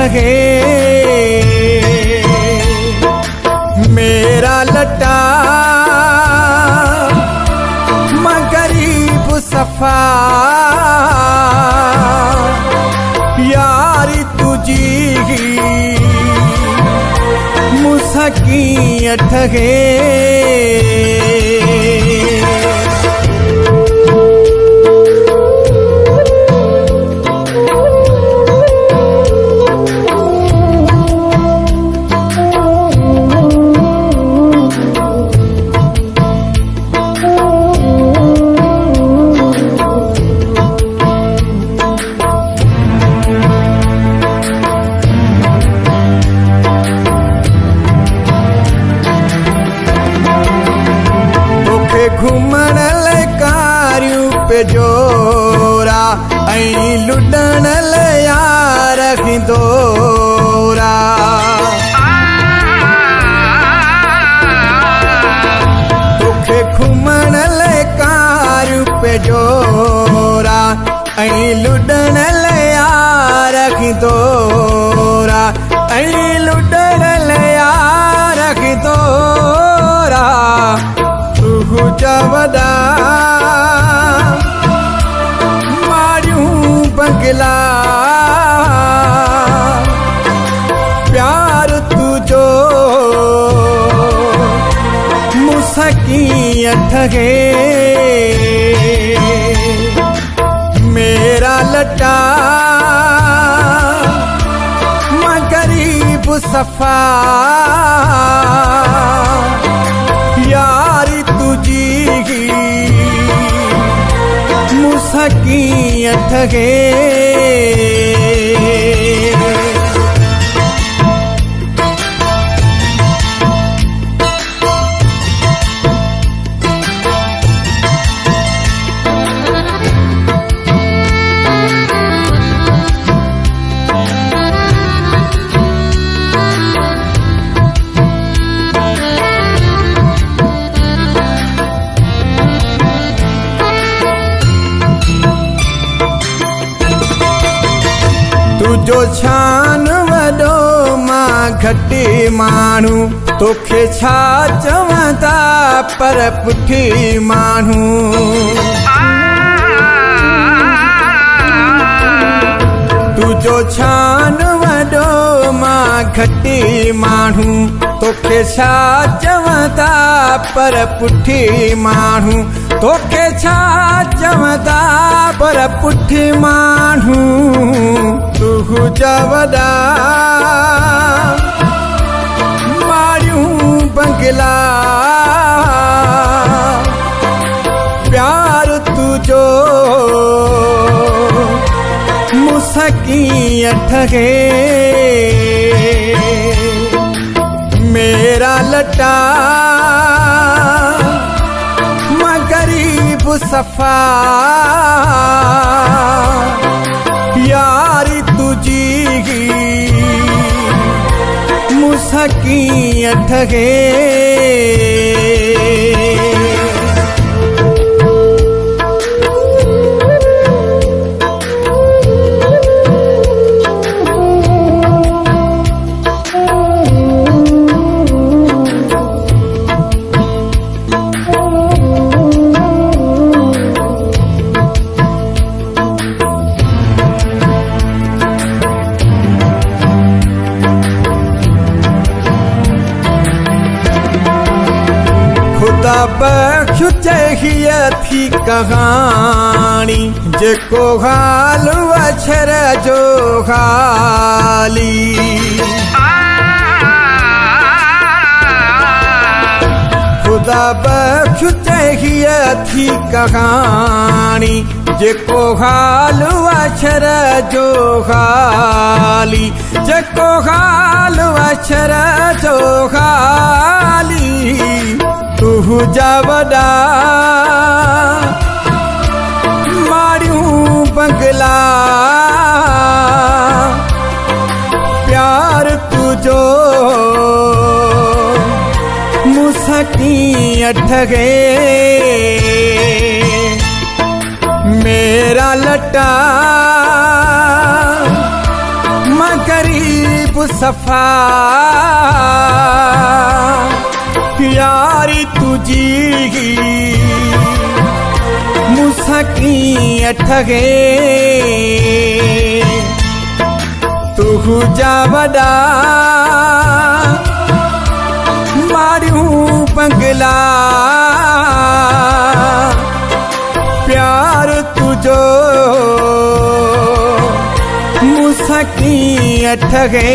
ठगे मेरा लटा मैं गरीब सफा यारी तुझी मुसकी ठगे घुमण ले कारियूं पे जोरा ऐं लुडण ले यार खिंदोरा तोखे घुमण ले कारियूं पे जोरा ऐं लुडण ले यार खिंदोरा ऐं लुडण ले यार खिंदोरा जवदा मारियूं बंगला प्यार तुझो मुसकी ठगे मेरा लटा मैं गरीब सफा यारी तुझी मुसकी ठगे तुझो छान वॾो मां घटि माण्हू तोखे छा चवंदा पर पुठी माण्हू तुझो छान वॾो मां घटि माण्हू तोखे छा चवंदा पर पुठी माण्हू तोखे छा चवंदा पर पुठी माण्हू तू जवदा मारियूं बंगला प्यार तुझो मुसकी ठगे मेरा लटा मैं गरीब सफा यारी तुझी मुसकी ठगे खुदा बख्शु चाहिए थी कहानी जेको हाल अक्षर जो हाली खुदा बख्शु चाहिए थी कहानी जेको हाल अक्षर जो हाली जेको हाल अक्षर जो हाली तू जवदा मारियूं बंगला प्यार तुझो मुसकी ठगे मेरा लटा मैं गरीब सफ़ा यारी तुझी मूंसां कीअं ठगे तूं जा वॾा मारियूं बंगला प्यार तुझो मूंसां कीअं ठगे